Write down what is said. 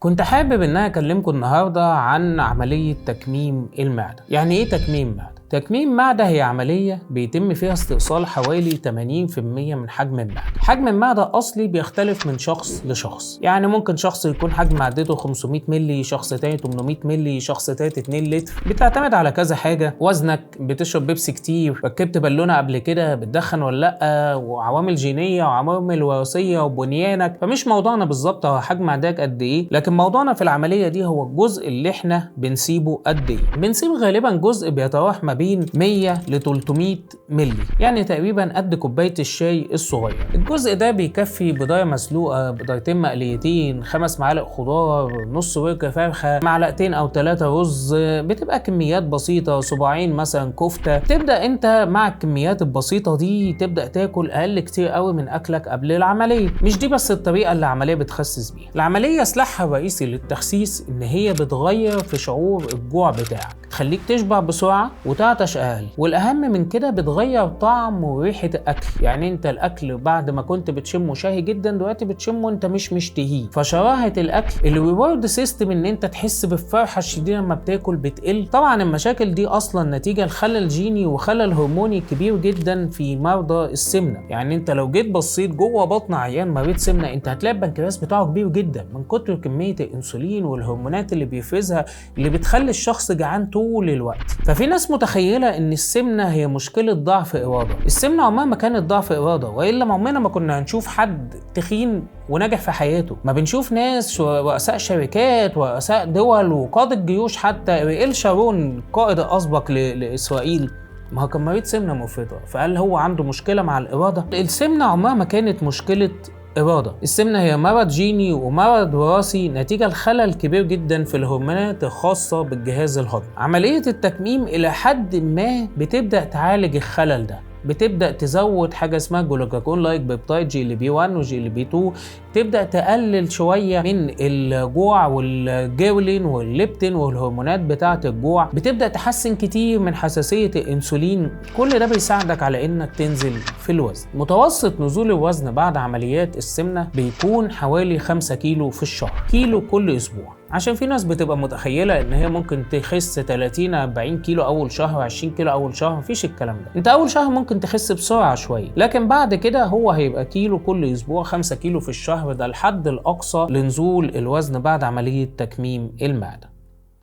كنت حابب ان انا اكلمكم النهارده عن عملية تكميم المعدة. يعني ايه تكميم معدة؟ تكميم معدة هي عملية بيتم فيها استئصال حوالي 80% من حجم المعدة. حجم المعدة أصلي بيختلف من شخص لشخص، يعني ممكن شخص يكون حجم معدته 500 مللي، شخص تاني 800 مللي، شخص تالت 2 لتر. بتعتمد على كذا حاجة: وزنك، بتشرب بيبسي كتير، ركبت بالونة قبل كده، بتدخن ولا لأ، وعوامل جينية وعوامل وراثية وبنيانك. فمش موضوعنا بالظبط هو حجم معدتك قد إيه، لكن موضوعنا في العملية دي هو الجزء اللي احنا بنسيبه قد إيه. بنسيب غالبا جزء بيتراوح ما بين 100 ل 300 مللي، يعني تقريبا قد كوبايه الشاي الصغير. الجزء ده بيكفي بضايه مسلوقه، بضايتين مقليتين، 5 معالق خضار، نص وركه فرخه، معلقتين او 3 رز. بتبقى كميات بسيطه، صباعين مثلا كفته. تبدا انت مع الكميات البسيطه دي تبدا تاكل اقل كتير قوي من اكلك قبل العمليه. مش دي بس الطريقه اللي العمليه بتخسس بيها. العمليه سلاحها الرئيسي للتخسيس ان هي بتغير في شعور الجوع بتاعك، تخليك تشبع بسرعه وتعطش اقل، والاهم من كده بتغير طعم وريحه الاكل. يعني انت الاكل بعد ما كنت بتشمه شاهي جدا دلوقتي بتشمه انت مش مشتهيه. فشراهه الاكل، الريورد سيستم، ان انت تحس بالفرحه الشديده لما بتاكل، بتقل. طبعا المشاكل دي اصلا نتيجه لخلل جيني وخلل هرموني كبير جدا في مرضى السمنه. يعني انت لو جيت بصيت جوه بطن عيان مريض سمنه، انت هتلاقي البنكرياس بتاعه كبير جدا من كتر كميه الانسولين والهرمونات اللي بيفرزها، اللي بتخلي الشخص جعان طول الوقت. ففي ناس متخيله ان السمنه هي مشكله ضعف اراده. السمنه عمرها ما كانت ضعف اراده، والا عمرنا ما كنا هنشوف حد تخين ونجح في حياته. ما بنشوف ناس رؤساء شركات ورؤساء دول وقادة جيوش، حتى إريل شارون القائد الاسبق لاسرائيل ما هو كان مريض سمنه مفرطه. فقال هو عنده مشكله مع الاراده؟ السمنه عمرها ما كانت مشكله إرادة. السمنة هي مرض جيني ومرض وراثي نتيجة لخلل كبير جدا في الهرمونات الخاصة بالجهاز الهضمي. عملية التكميم إلى حد ما بتبدأ تعالج الخلل ده، بتبدأ تزود حاجة اسمها جلوكاجون لايك بيبتايد، جي ال بي 1 وجي ال بي 2. تبدأ تقلل شوية من الجوع والجيرلين والليبتين والهرمونات بتاعة الجوع. بتبدأ تحسن كتير من حساسية الانسولين. كل ده بيساعدك على انك تنزل في الوزن. متوسط نزول الوزن بعد عمليات السمنة بيكون حوالي 5 كيلو في الشهر، كيلو كل اسبوع. عشان في ناس بتبقى متخيلة ان هي ممكن تخس 30-40 كيلو اول شهر، 20 كيلو اول شهر. مفيش الكلام ده. انت اول شهر ممكن تخس بسرعة شوية، لكن بعد كده هو هيبقى كيلو كل اسبوع، 5 كيلو في الشهر. ده الحد الاقصى لنزول الوزن بعد عملية تكميم المعدة.